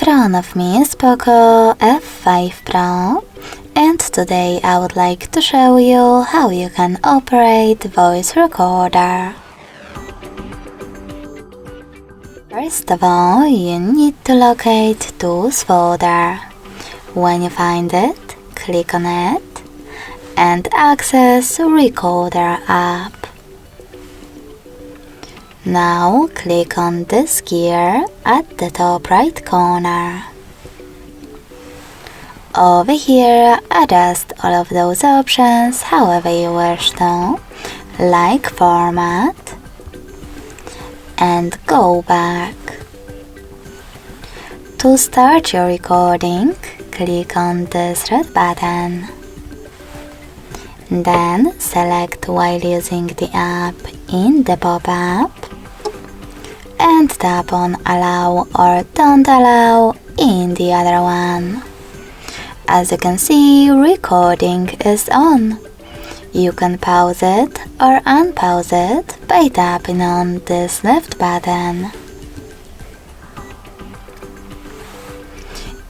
front of me is POCO F5 Pro, and today I would like to show you how you can operate voice recorder. First of all, you need to locate Tools folder. When you find it, click on it and access Recorder app. Now click on this gear at the top right corner. Over here, adjust all of those options however you wish to, like format, and go back. To start your recording, click on this red button. Then select while using the app in the pop-up and tap on Allow or Don't Allow in the other one. As you can see, recording is on. You can pause it or unpause it by tapping on this left button.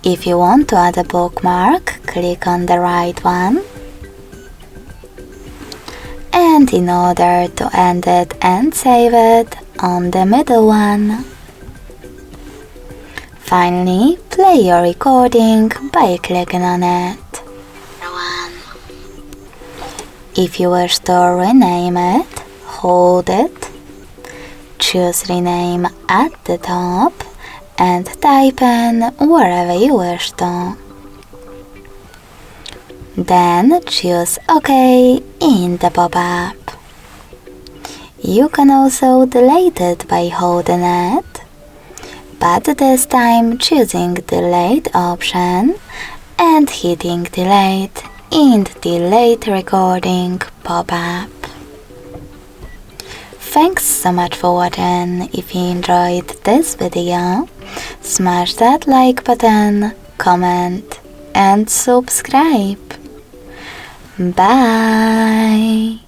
If you want to add a bookmark, click on the right one. And in order to end it and save it, on the middle one. Finally, play your recording by clicking on it. If you wish to rename it, hold it, choose rename at the top and type in wherever you wish to. Then choose OK in the pop-up. You can also delete it by holding it, but this time choosing delete option and hitting delete in the delete recording pop-up. Thanks so much for watching. If you enjoyed this video, smash that like button, comment and subscribe. Bye!